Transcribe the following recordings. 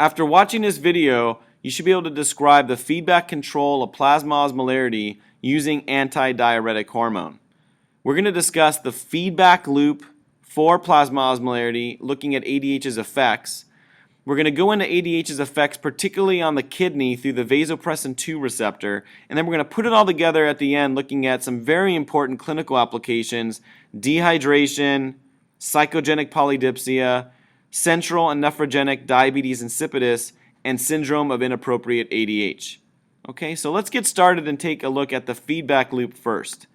After watching this video, you should be able to describe the feedback control of plasma osmolarity using antidiuretic hormone. We're going to discuss the feedback loop for plasma osmolarity, looking at ADH's effects. We're going to go into ADH's effects particularly on the kidney through the vasopressin 2 receptor, and then we're going to put it all together at the end looking at some very important clinical applications: dehydration, psychogenic polydipsia, central and nephrogenic diabetes insipidus, and syndrome of inappropriate ADH. Okay, so let's get started and take a look at the feedback loop first.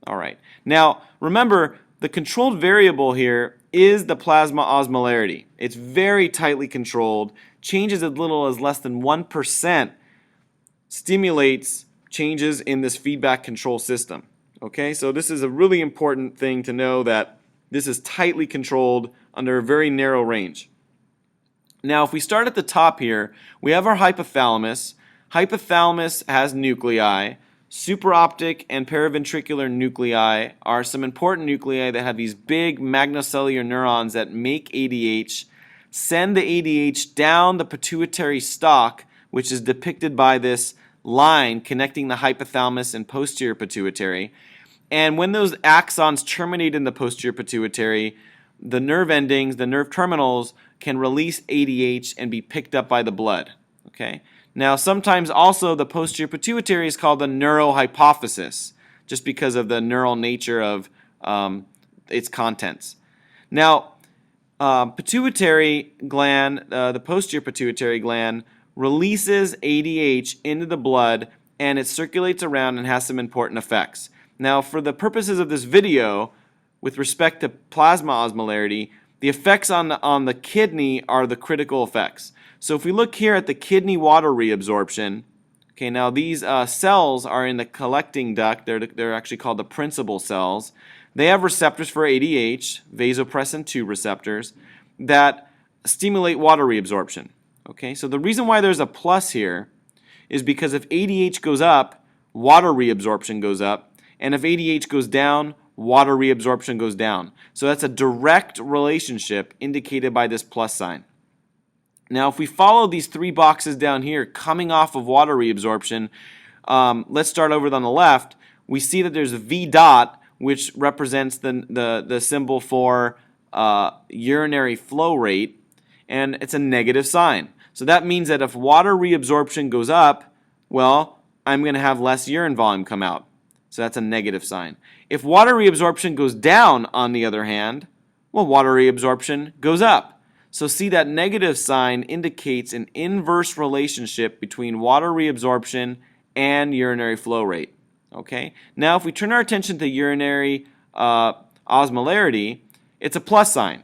All right, now remember, the controlled variable here is the plasma osmolarity. It's very tightly controlled. Changes as little as less than 1% stimulates changes in this feedback control system. Okay, so this is a really important thing to know, that this is tightly controlled under a very narrow range. Now, if we start at the top here, we have our hypothalamus. Hypothalamus has nuclei. Supraoptic and paraventricular nuclei are some important nuclei that have these big magnocellular neurons that make ADH, send the ADH down the pituitary stalk, which is depicted by this line connecting the hypothalamus and posterior pituitary. And when those axons terminate in the posterior pituitary, the nerve endings, the nerve terminals, can release ADH and be picked up by the blood. Okay? Now, sometimes also the posterior pituitary is called the neurohypophysis, just because of the neural nature of its contents. Now, pituitary gland, the posterior pituitary gland, releases ADH into the blood, and it circulates around and has some important effects. Now, for the purposes of this video, with respect to plasma osmolarity, the effects on the kidney are the critical effects. So if we look here at the kidney water reabsorption, okay, now these cells are in the collecting duct. They're actually called the principal cells. They have receptors for ADH, vasopressin 2 receptors, that stimulate water reabsorption. Okay, so the reason why there's a plus here is because if ADH goes up, water reabsorption goes up, and if ADH goes down, water reabsorption goes down. So that's a direct relationship indicated by this plus sign. Now, if we follow these three boxes down here coming off of water reabsorption, let's start over on the left. We see that there's a V dot, which represents the symbol for urinary flow rate, and it's a negative sign. So that means that if water reabsorption goes up, well, I'm going to have less urine volume come out. So that's a negative sign. If water reabsorption goes down, on the other hand, well, water reabsorption goes up. So see, that negative sign indicates an inverse relationship between water reabsorption and urinary flow rate. Okay? Now, if we turn our attention to urinary osmolarity, it's a plus sign.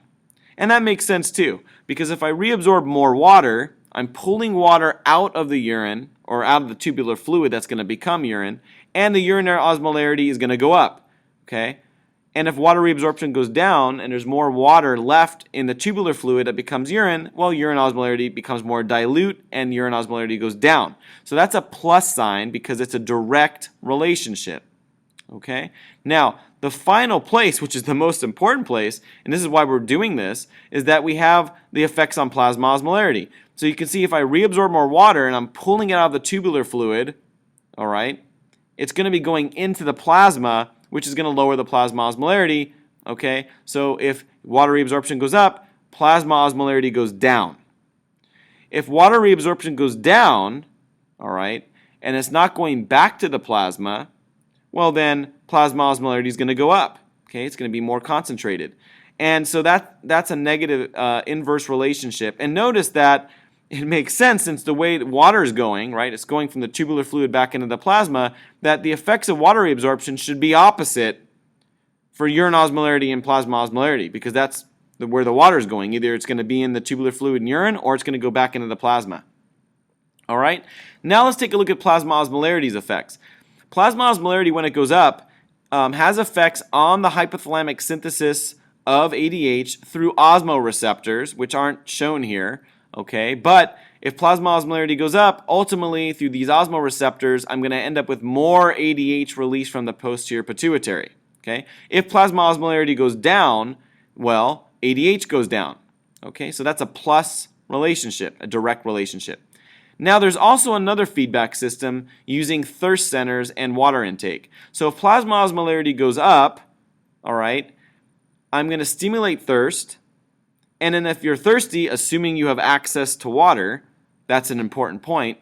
And that makes sense too, because if I reabsorb more water, I'm pulling water out of the urine, or out of the tubular fluid that's going to become urine, and the urinary osmolarity is going to go up. Okay? And if water reabsorption goes down and there's more water left in the tubular fluid that becomes urine, well, urine osmolarity becomes more dilute and urine osmolarity goes down. So that's a plus sign because it's a direct relationship. Okay? Now, the final place, which is the most important place, and this is why we're doing this, is that we have the effects on plasma osmolarity. So you can see if I reabsorb more water and I'm pulling it out of the tubular fluid, all right, it's going to be going into the plasma, which is going to lower the plasma osmolarity. Okay, so if water reabsorption goes up, plasma osmolarity goes down. If water reabsorption goes down, all right, and it's not going back to the plasma, well, then plasma osmolarity is going to go up. Okay, it's going to be more concentrated. And so that's a negative inverse relationship. And notice that it makes sense, since the way water is going, right, it's going from the tubular fluid back into the plasma, that the effects of water reabsorption should be opposite for urine osmolarity and plasma osmolarity, because that's where the water is going. Either it's going to be in the tubular fluid and urine, or it's going to go back into the plasma. All right, now let's take a look at plasma osmolarity's effects. Plasma osmolarity, when it goes up, has effects on the hypothalamic synthesis of ADH through osmoreceptors, which aren't shown here. Okay, but if plasma osmolarity goes up, ultimately through these osmoreceptors, I'm going to end up with more ADH released from the posterior pituitary. Okay, if plasma osmolarity goes down, well, ADH goes down. Okay, so that's a plus relationship, a direct relationship. Now there's also another feedback system using thirst centers and water intake. So if plasma osmolarity goes up, all right, I'm going to stimulate thirst, and then if you're thirsty, assuming you have access to water, that's an important point.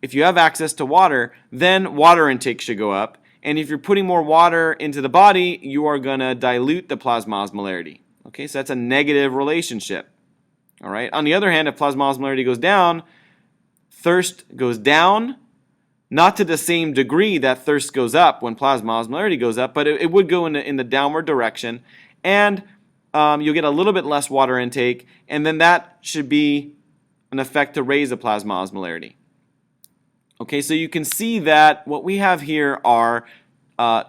If you have access to water, then water intake should go up. And if you're putting more water into the body, you are going to dilute the plasma osmolarity. Okay, so that's a negative relationship. All right. On the other hand, if plasma osmolarity goes down, thirst goes down, not to the same degree that thirst goes up when plasma osmolarity goes up, but it would go in the downward direction, and you'll get a little bit less water intake, and then that should be an effect to raise the plasma osmolarity. Okay, so you can see that what we have here are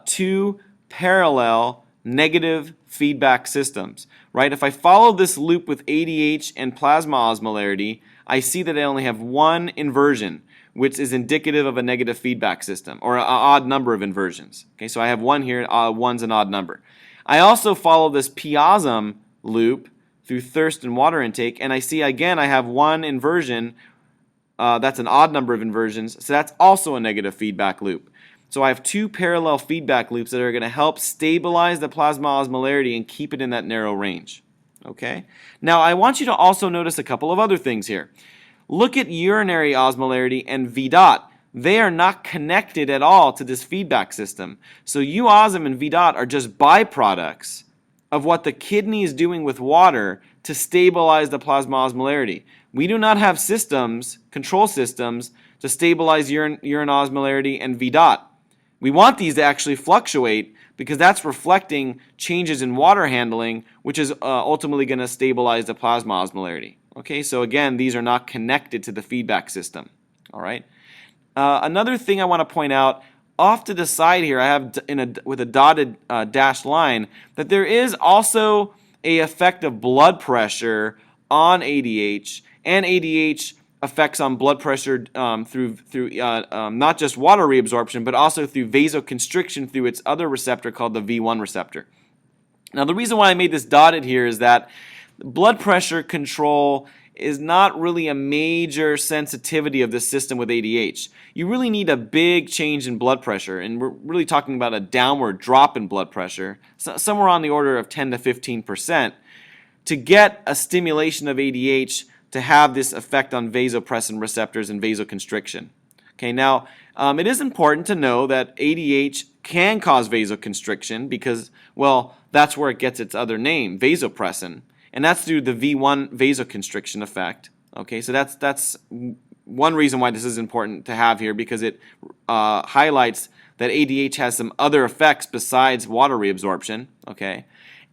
two parallel negative feedback systems, right? If I follow this loop with ADH and plasma osmolarity, I see that I only have one inversion, which is indicative of a negative feedback system, or an odd number of inversions. Okay, so I have one here, one's an odd number. I also follow this piosm loop through thirst and water intake, and I see again I have one inversion, that's an odd number of inversions, so that's also a negative feedback loop. So I have two parallel feedback loops that are going to help stabilize the plasma osmolarity and keep it in that narrow range. Okay. Now I want you to also notice a couple of other things here. Look at urinary osmolarity and V dot. They are not connected at all to this feedback system. So UOSM and V dot are just byproducts of what the kidney is doing with water to stabilize the plasma osmolarity. We do not have systems, control systems, to stabilize urine osmolarity and V dot. We want these to actually fluctuate because that's reflecting changes in water handling, which is ultimately going to stabilize the plasma osmolarity. Okay, so again, these are not connected to the feedback system. All right. Another thing I want to point out, off to the side here, I have with a dotted dashed line that there is also a effect of blood pressure on ADH, and ADH effects on blood pressure through not just water reabsorption, but also through vasoconstriction through its other receptor called the V1 receptor. Now, the reason why I made this dotted here is that blood pressure control is not really a major sensitivity of this system with ADH. You really need a big change in blood pressure, and we're really talking about a downward drop in blood pressure, somewhere on the order of 10 to 15%, to get a stimulation of ADH to have this effect on vasopressin receptors and vasoconstriction. Okay, now it is important to know that ADH can cause vasoconstriction because, well, that's where it gets its other name, vasopressin, and that's through the V1 vasoconstriction effect. Okay, so that's one reason why this is important to have here, because it highlights that ADH has some other effects besides water reabsorption. Okay,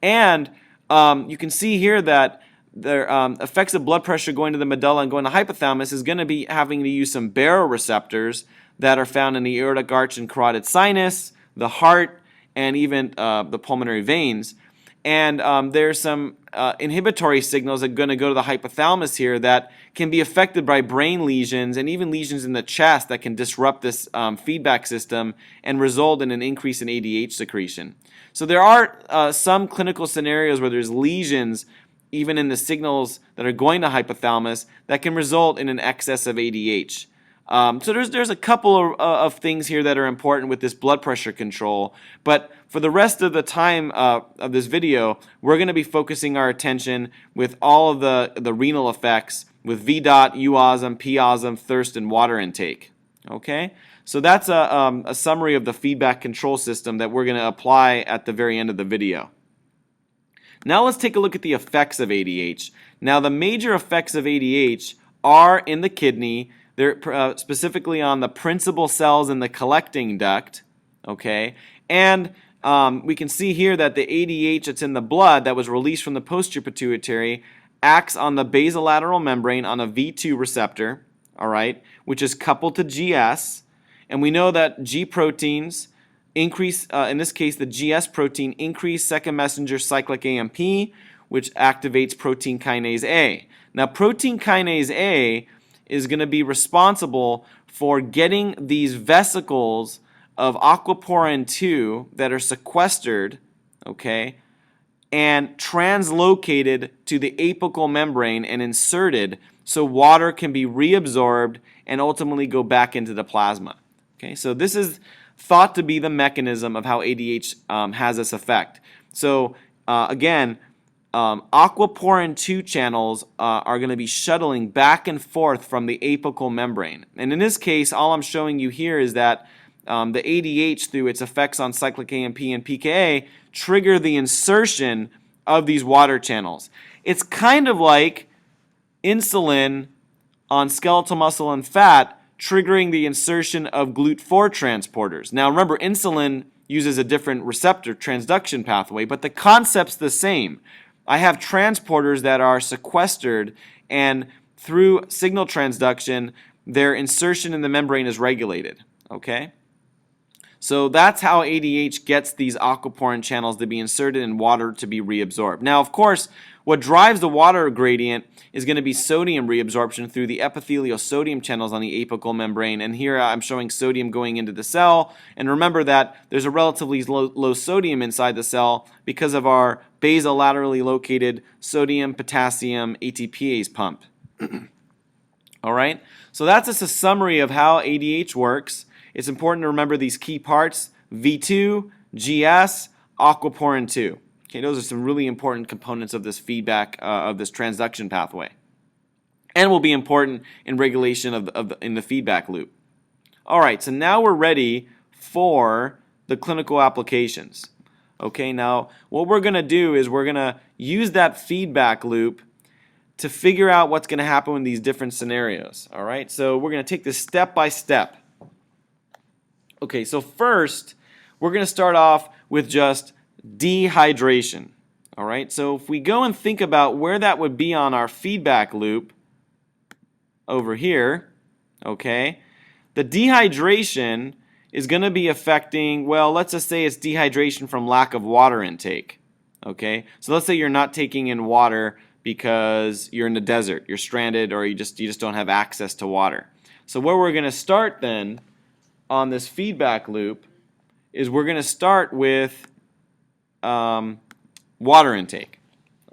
and you can see here that the effects of blood pressure going to the medulla and going to hypothalamus is going to be having to use some baroreceptors that are found in the aortic arch and carotid sinus, the heart, and even the pulmonary veins. And there's some inhibitory signals that are going to go to the hypothalamus here that can be affected by brain lesions and even lesions in the chest that can disrupt this feedback system and result in an increase in ADH secretion. So there are some clinical scenarios where there's lesions even in the signals that are going to hypothalamus that can result in an excess of ADH. So there's a couple of things here that are important with this blood pressure control, but for the rest of the time of this video, we're going to be focusing our attention with all of the renal effects with V dot, UOSM, POSM, thirst, and water intake. Okay, so that's a summary of the feedback control system that we're going to apply at the very end of the video. Now let's take a look at the effects of ADH. Now the major effects of ADH are in the kidney. They're specifically on the principal cells in the collecting duct, okay? And we can see here that the ADH that's in the blood that was released from the posterior pituitary acts on the basolateral membrane on a V2 receptor, all right, which is coupled to GS. And we know that G proteins increase, in this case the GS protein, increase second messenger cyclic AMP, which activates protein kinase A. Now protein kinase A is going to be responsible for getting these vesicles of aquaporin 2 that are sequestered, okay, and translocated to the apical membrane and inserted so water can be reabsorbed and ultimately go back into the plasma. Okay, so this is thought to be the mechanism of how ADH has this effect. So again, aquaporin 2 channels are going to be shuttling back and forth from the apical membrane. And in this case, all I'm showing you here is that the ADH, through its effects on cyclic AMP and pKa, trigger the insertion of these water channels. It's kind of like insulin on skeletal muscle and fat triggering the insertion of GLUT4 transporters. Now remember, insulin uses a different receptor transduction pathway, but the concept's the same. I have transporters that are sequestered, and through signal transduction, their insertion in the membrane is regulated. Okay? So that's how ADH gets these aquaporin channels to be inserted in water to be reabsorbed. Now, of course, what drives the water gradient is going to be sodium reabsorption through the epithelial sodium channels on the apical membrane. And here I'm showing sodium going into the cell. And remember that there's a relatively low sodium inside the cell because of our basolaterally located sodium-potassium ATPase pump. All right? So that's just a summary of how ADH works. It's important to remember these key parts: V2, GS, aquaporin 2. Okay, those are some really important components of this feedback, of this transduction pathway, and will be important in regulation in the feedback loop. All right, so now we're ready for the clinical applications. Okay, now what we're going to do is we're going to use that feedback loop to figure out what's going to happen in these different scenarios. All right, so we're going to take this step by step. Okay, so first, we're going to start off with just dehydration. All right, so if we go and think about where that would be on our feedback loop over here, okay, the dehydration is going to be affecting, well, let's just say it's dehydration from lack of water intake. Okay, so let's say you're not taking in water because you're in the desert, you're stranded, or you just don't have access to water. So where we're going to start then on this feedback loop is we're going to start with water intake.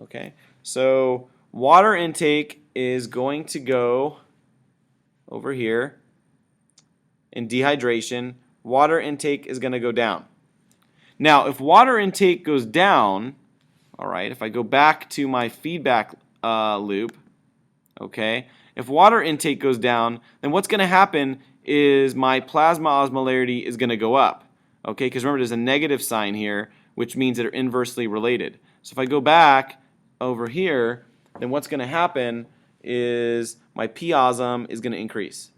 Okay, so water intake is going to go over here in dehydration. Water intake is going to go down. Now, if water intake goes down, all right, if I go back to my feedback loop, okay, if water intake goes down, then what's going to happen is my plasma osmolarity is going to go up. Okay, because remember there's a negative sign here, which means that they're inversely related. So if I go back over here, then what's going to happen is my P-osm is going to increase.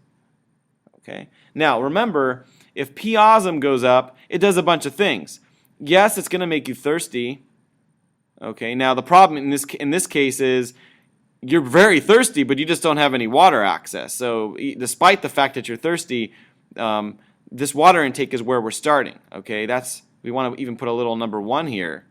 Okay. Now remember, if P-osm goes up, it does a bunch of things. Yes, it's going to make you thirsty. Okay. Now the problem in this case is you're very thirsty, but you just don't have any water access. So despite the fact that you're thirsty, this water intake is where we're starting. Okay, we want to even put a little number 1 here.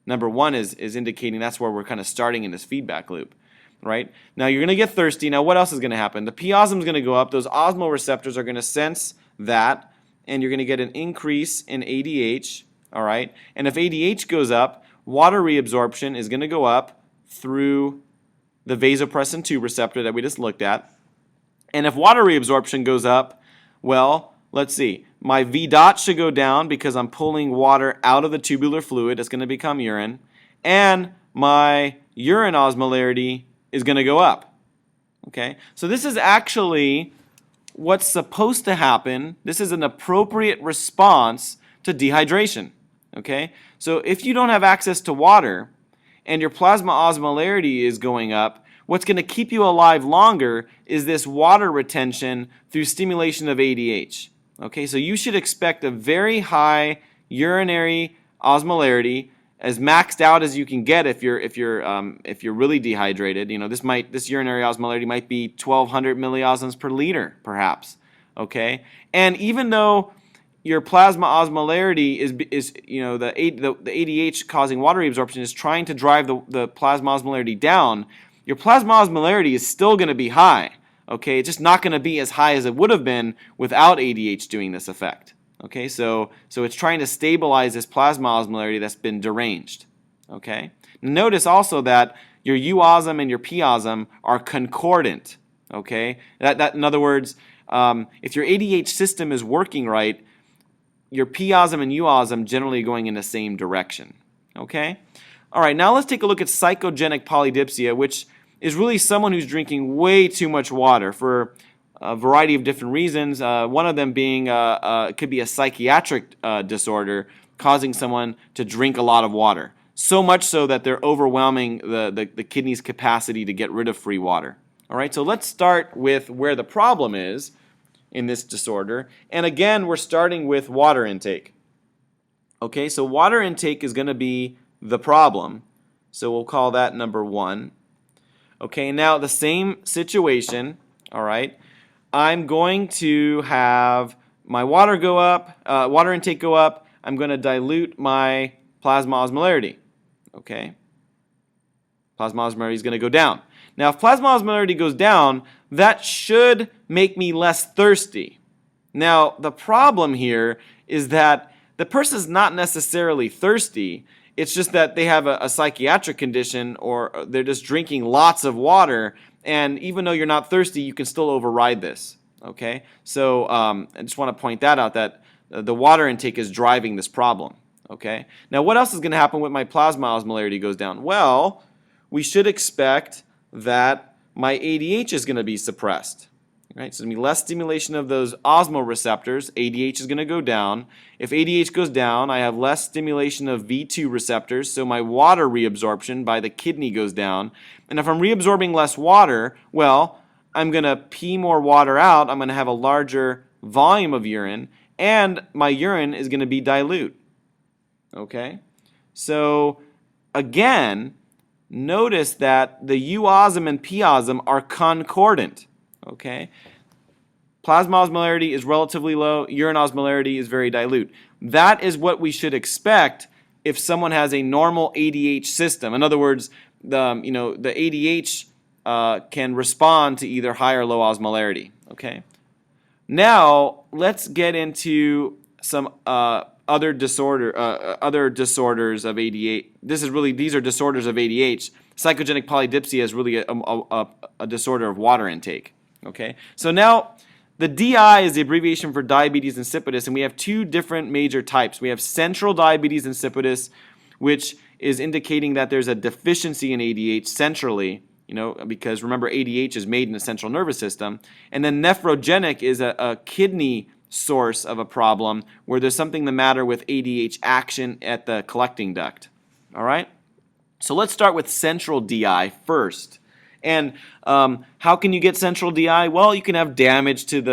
Number 1 is indicating that's where we're kind of starting in this feedback loop. Right? Now you're going to get thirsty. Now what else is going to happen? The P-osm is going to go up. Those osmoreceptors are going to sense that, and you're going to get an increase in ADH. All right? And if ADH goes up, water reabsorption is going to go up through the vasopressin 2 receptor that we just looked at. And if water reabsorption goes up, well, let's see. My V dot should go down because I'm pulling water out of the tubular fluid. It's going to become urine. And my urine osmolarity is going to go up. Okay? So this is actually what's supposed to happen. This is an appropriate response to dehydration. Okay? So if you don't have access to water and your plasma osmolarity is going up, what's going to keep you alive longer is this water retention through stimulation of ADH. Okay, so you should expect a very high urinary osmolarity, as maxed out as you can get if you're really dehydrated. You know, this urinary osmolarity might be 1,200 milliosms per liter, perhaps. Okay, and even though your plasma osmolarity is you know, the ADH causing water reabsorption is trying to drive the plasma osmolarity down, your plasma osmolarity is still going to be high. Okay, it's just not going to be as high as it would have been without ADH doing this effect. Okay, so it's trying to stabilize this plasma osmolarity that's been deranged. Okay, notice also that your U-osm and your P-osm are concordant. Okay, that in other words, if your ADH system is working right, your P-osm and U-osm generally going in the same direction. Okay? All right, now let's take a look at psychogenic polydipsia, which is really someone who's drinking way too much water for a variety of different reasons. One of them being could be a psychiatric disorder causing someone to drink a lot of water. So much so that they're overwhelming the kidney's capacity to get rid of free water. All right, so let's start with where the problem is in this disorder. And again, we're starting with water intake. Okay, so water intake is going to be the problem. So we'll call that number 1. Okay, now the same situation, all right, I'm going to have my water go up, water intake go up. I'm going to dilute my plasma osmolarity. Okay, plasma osmolarity is going to go down. Now, if plasma osmolarity goes down, that should make me less thirsty. Now, the problem here is that the person's not necessarily thirsty. It's just that they have a psychiatric condition, or they're just drinking lots of water, and even though you're not thirsty, you can still override this. Okay? So I just want to point that out, that the water intake is driving this problem. Okay? Now, what else is going to happen when my plasma osmolarity goes down? Well, we should expect that my ADH is going to be suppressed. Right? So there's going to be less stimulation of those osmoreceptors. ADH is going to go down. If ADH goes down, I have less stimulation of V2 receptors, so my water reabsorption by the kidney goes down. And if I'm reabsorbing less water, well, I'm going to pee more water out. I'm going to have a larger volume of urine, and my urine is going to be dilute. Okay? So, again, notice that the U-osm and P-osm are concordant. Okay? Plasma osmolarity is relatively low. Urine osmolarity is very dilute. That is what we should expect if someone has a normal ADH system. In other words, the ADH can respond to either high or low osmolarity. Okay? Now, let's get into some other disorders of ADH. These are disorders of ADH. Psychogenic polydipsia is really a disorder of water intake. Okay, so now the DI is the abbreviation for diabetes insipidus, and we have 2 different major types. We have central diabetes insipidus, which is indicating that there's a deficiency in ADH centrally, because remember ADH is made in the central nervous system. And then nephrogenic is a kidney source of a problem where there's something the matter with ADH action at the collecting duct. All right? So let's start with central DI first. And how can you get central DI? Well, you can have damage in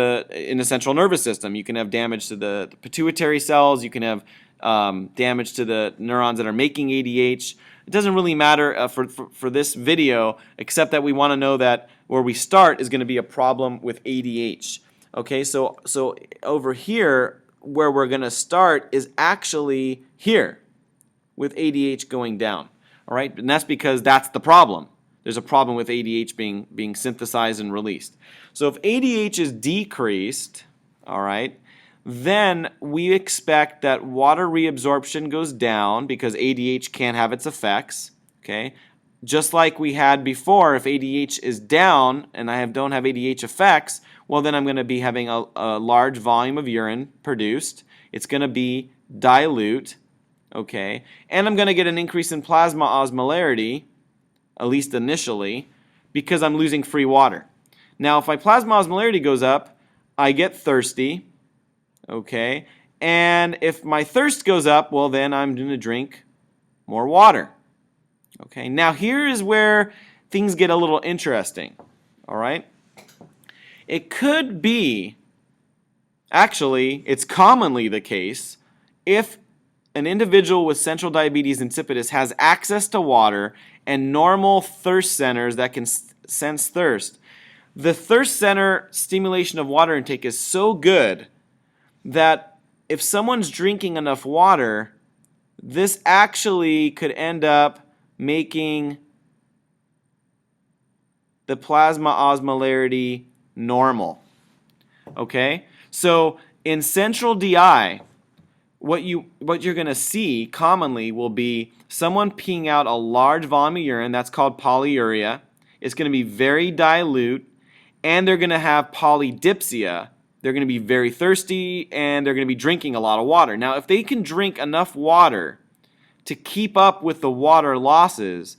the central nervous system. You can have damage to the pituitary cells. You can have damage to the neurons that are making ADH. It doesn't really matter for this video, except that we want to know that where we start is going to be a problem with ADH. Okay, so over here, where we're going to start is actually here, with ADH going down. All right, and that's because that's the problem. There's a problem with ADH being synthesized and released. So if ADH is decreased, all right, then we expect that water reabsorption goes down because ADH can't have its effects. Okay, just like we had before, if ADH is down and I don't have ADH effects, well then I'm going to be having a large volume of urine produced. It's going to be dilute, okay, and I'm going to get an increase in plasma osmolarity, at least initially, because I'm losing free water. Now, if my plasma osmolarity goes up, I get thirsty, okay, and if my thirst goes up, well then I'm going to drink more water. Okay, now here is where things get a little interesting, all right? It could be, actually, it's commonly the case, if an individual with central diabetes insipidus has access to water and normal thirst centers that can sense thirst, the thirst center stimulation of water intake is so good that if someone's drinking enough water, this actually could end up making the plasma osmolarity normal. Okay? So in central DI, what you're going to see commonly will be someone peeing out a large volume of urine. That's called polyuria. It's going to be very dilute, and they're going to have polydipsia. They're going to be very thirsty, and they're going to be drinking a lot of water. Now, if they can drink enough water to keep up with the water losses,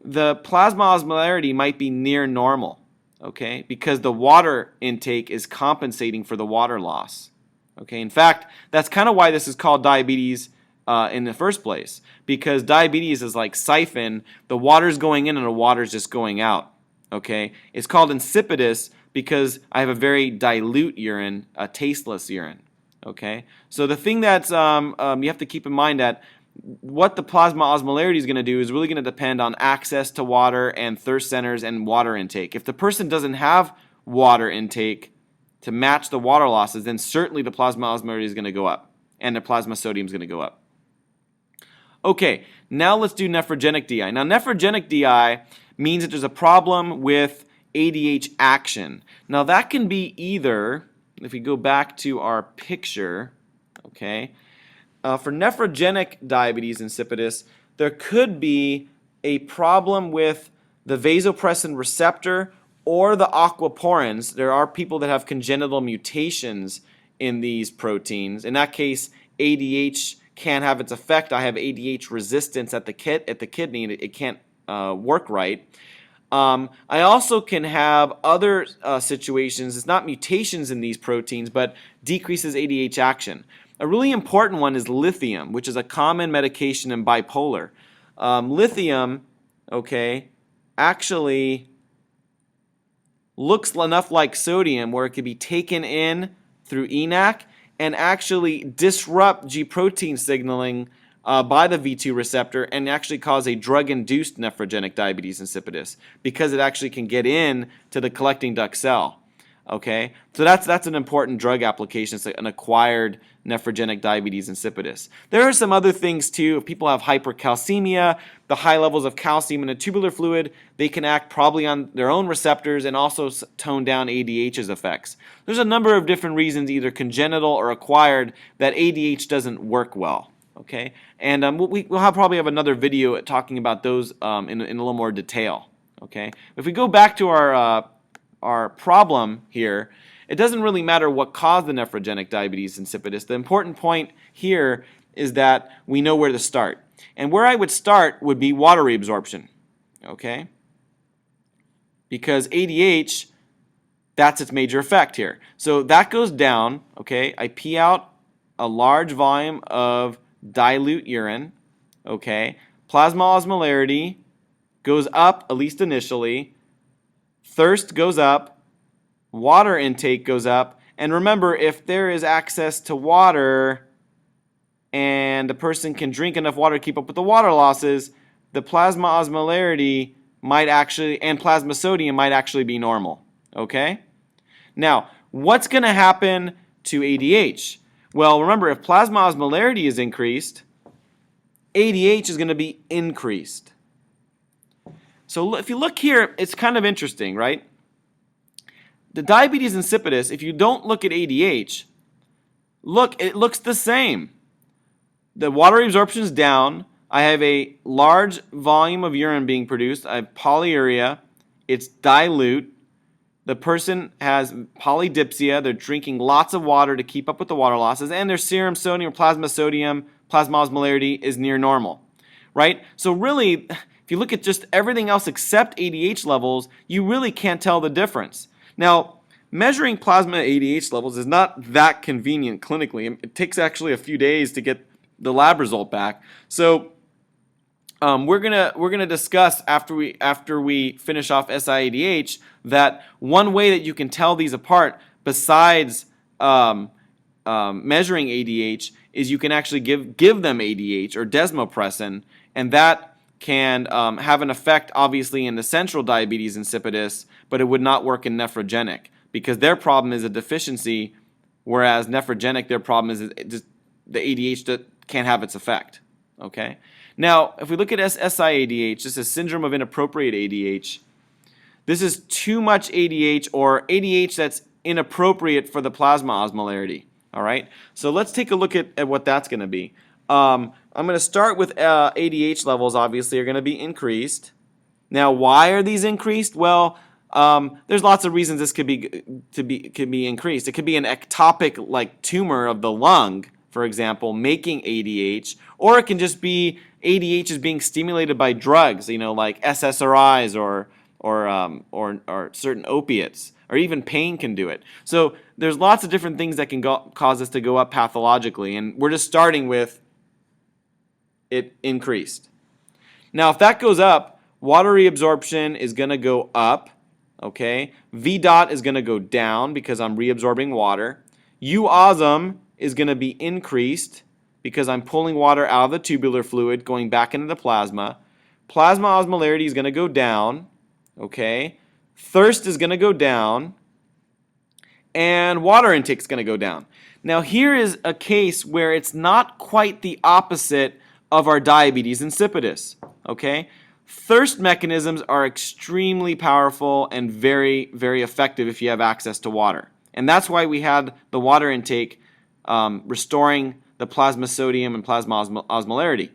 the plasma osmolarity might be near normal, okay, because the water intake is compensating for the water loss. Okay, in fact, that's kind of why this is called diabetes in the first place, because diabetes is like siphon. The water's going in and the water's just going out. Okay, it's called insipidus because I have a very dilute urine, a tasteless urine. Okay, so the thing that's you have to keep in mind that what the plasma osmolarity is going to do is really going to depend on access to water and thirst centers and water intake. If the person doesn't have water intake to match the water losses, then certainly the plasma osmolarity is going to go up and the plasma sodium is going to go up. Okay, now let's do nephrogenic DI. Now, nephrogenic DI means that there's a problem with ADH action. Now, that can be either, if we go back to our picture, okay, for nephrogenic diabetes insipidus, there could be a problem with the vasopressin receptor or the aquaporins. There are people that have congenital mutations in these proteins. In that case, ADH can have its effect. I have ADH resistance at the kidney, and it can't work right. I also can have other situations. It's not mutations in these proteins, but decreases ADH action. A really important one is lithium, which is a common medication in bipolar. Lithium, okay, actually looks enough like sodium where it could be taken in through ENaC and actually disrupt G protein signaling by the V2 receptor and actually cause a drug-induced nephrogenic diabetes insipidus because it actually can get in to the collecting duct cell. Okay, so that's an important drug application. It's like an acquired nephrogenic diabetes insipidus. There are some other things too. If people have hypercalcemia, the high levels of calcium in the tubular fluid, they can act probably on their own receptors and also tone down ADH's effects. There's a number of different reasons, either congenital or acquired, that ADH doesn't work well. Okay, and we'll probably have another video talking about those in a little more detail. Okay, if we go back to our problem here, it doesn't really matter what caused the nephrogenic diabetes insipidus. The important point here is that we know where to start. And where I would start would be water reabsorption, okay? Because ADH, that's its major effect here. So that goes down, okay? I pee out a large volume of dilute urine, okay? Plasma osmolarity goes up, at least initially. Thirst goes up, water intake goes up, and remember, if there is access to water and the person can drink enough water to keep up with the water losses, the plasma osmolarity might actually, and plasma sodium might actually be normal, okay? Now, what's going to happen to ADH? Well, remember, if plasma osmolarity is increased, ADH is going to be increased. So if you look here, it's kind of interesting, right? The diabetes insipidus, if you don't look at ADH, look, it looks the same. The water reabsorption is down. I have a large volume of urine being produced. I have polyuria. It's dilute. The person has polydipsia. They're drinking lots of water to keep up with the water losses, and their serum sodium or plasma osmolarity is near normal, right? So really, if you look at just everything else except ADH levels, you really can't tell the difference. Now, measuring plasma ADH levels is not that convenient clinically. It takes actually a few days to get the lab result back. So we're gonna discuss after we finish off SIADH that one way that you can tell these apart besides measuring ADH is you can actually give them ADH or desmopressin, and that can have an effect obviously in the central diabetes insipidus, but it would not work in nephrogenic because their problem is a deficiency, whereas nephrogenic, their problem is just the ADH that can't have its effect. Okay. Now, if we look at SIADH, this is syndrome of inappropriate ADH. This is too much ADH or ADH that's inappropriate for the plasma osmolarity. All right, so let's take a look at what that's going to be. I'm going to start with ADH levels, obviously, are going to be increased. Now, why are these increased? Well, there's lots of reasons this could be increased. It could be an ectopic like tumor of the lung, for example, making ADH, or it can just be ADH is being stimulated by drugs, like SSRIs or certain opiates, or even pain can do it. So there's lots of different things that can cause us to go up pathologically, and we're just starting with it increased. Now, if that goes up, water reabsorption is going to go up, okay? V dot is going to go down because I'm reabsorbing water. U-osm is going to be increased because I'm pulling water out of the tubular fluid, going back into the plasma. Plasma osmolarity is going to go down, okay? Thirst is going to go down, and water intake is going to go down. Now, here is a case where it's not quite the opposite of our diabetes insipidus, okay? Thirst mechanisms are extremely powerful and very, very effective if you have access to water. And that's why we had the water intake restoring the plasma sodium and plasma osmolarity.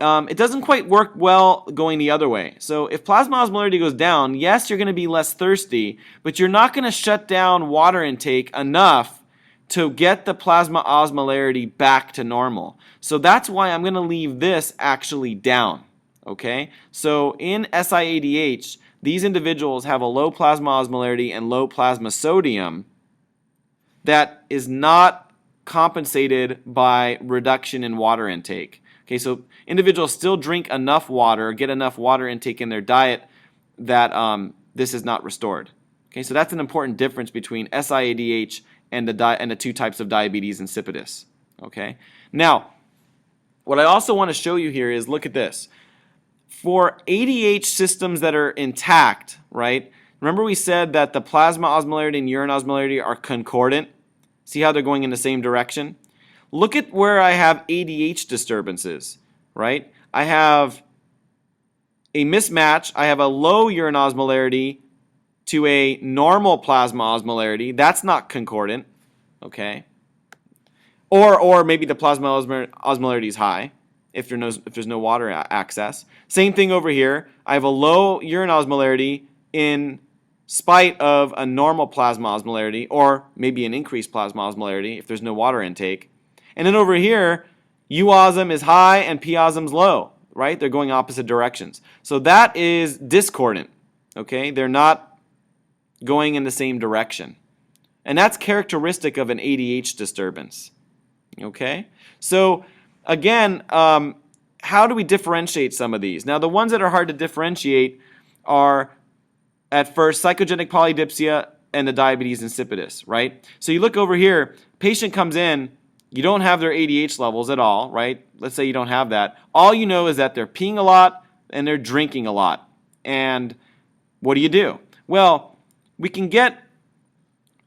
It doesn't quite work well going the other way. So if plasma osmolarity goes down, yes, you're going to be less thirsty, but you're not going to shut down water intake enough to get the plasma osmolarity back to normal. So that's why I'm going to leave this actually down. Okay? So in SIADH, these individuals have a low plasma osmolarity and low plasma sodium that is not compensated by reduction in water intake. Okay, so individuals still drink enough water, get enough water intake in their diet that this is not restored. Okay, so that's an important difference between SIADH and the two types of diabetes insipidus. Okay, now what I also want to show you here is, look at this. For ADH systems that are intact, right? Remember we said that the plasma osmolarity and urine osmolarity are concordant? See how they're going in the same direction? Look at where I have ADH disturbances, right? I have a mismatch. I have a low urine osmolarity to a normal plasma osmolarity. That's not concordant, okay? Or maybe the plasma osmolarity is high if there's no water access. Same thing over here. I have a low urine osmolarity in spite of a normal plasma osmolarity, or maybe an increased plasma osmolarity if there's no water intake. And then over here, U-osm is high and P-osm is low, right? They're going opposite directions. So that is discordant, okay? They're not going in the same direction. And that's characteristic of an ADH disturbance, okay? So again, how do we differentiate some of these? Now, the ones that are hard to differentiate are, at first, psychogenic polydipsia and the diabetes insipidus, right? So you look over here, patient comes in, you don't have their ADH levels at all, right? Let's say you don't have that. All you know is that they're peeing a lot and they're drinking a lot. And what do? Well, we can get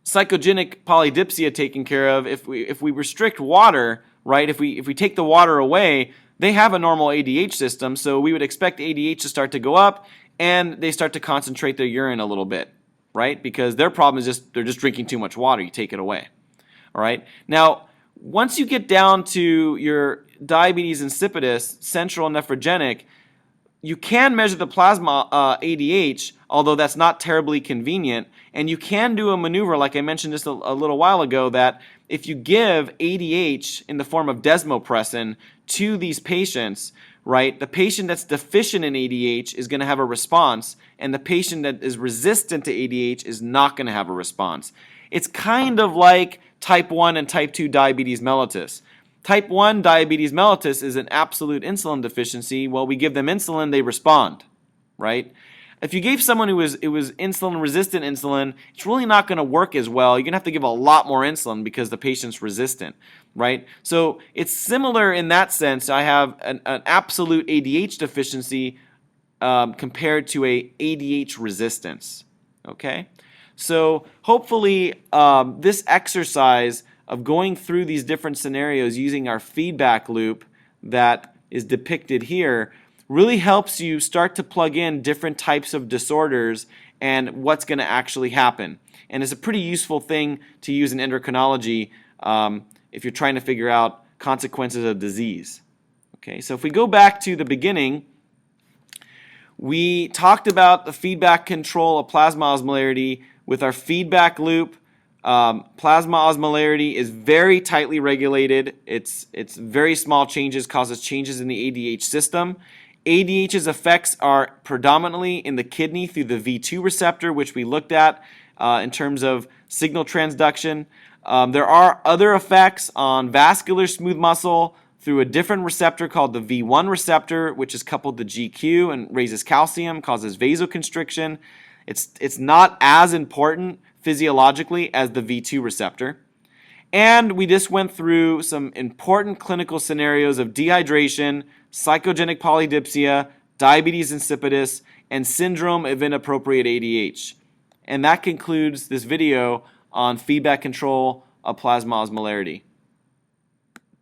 psychogenic polydipsia taken care of if we restrict water, right? If we take the water away, they have a normal ADH system, so we would expect ADH to start to go up, and they start to concentrate their urine a little bit, right? Because their problem is they're just drinking too much water. You take it away, all right? Now, once you get down to your diabetes insipidus, central nephrogenic, you can measure the plasma ADH, although that's not terribly convenient, and you can do a maneuver, like I mentioned just a little while ago, that if you give ADH in the form of desmopressin to these patients, right, the patient that's deficient in ADH is going to have a response, and the patient that is resistant to ADH is not going to have a response. It's kind of like type 1 and type 2 diabetes mellitus. Type 1 diabetes mellitus is an absolute insulin deficiency. Well, we give them insulin, they respond, right? If you gave someone who was insulin-resistant insulin, it's really not going to work as well. You're going to have to give a lot more insulin because the patient's resistant, right? So it's similar in that sense. I have an absolute ADH deficiency compared to a ADH resistance, okay? So hopefully this exercise of going through these different scenarios using our feedback loop that is depicted here really helps you start to plug in different types of disorders and what's going to actually happen. And it's a pretty useful thing to use in endocrinology if you're trying to figure out consequences of disease. Okay, so if we go back to the beginning, we talked about the feedback control of plasma osmolarity with our feedback loop. Plasma osmolarity is very tightly regulated. It's very small changes causes changes in the ADH system. ADH's effects are predominantly in the kidney through the V2 receptor, which we looked at in terms of signal transduction. There are other effects on vascular smooth muscle through a different receptor called the V1 receptor, which is coupled to GQ and raises calcium, causes vasoconstriction. It's not as important physiologically as the V2 receptor. And we just went through some important clinical scenarios of dehydration, psychogenic polydipsia, diabetes insipidus, and syndrome of inappropriate ADH. And that concludes this video on feedback control of plasma osmolarity.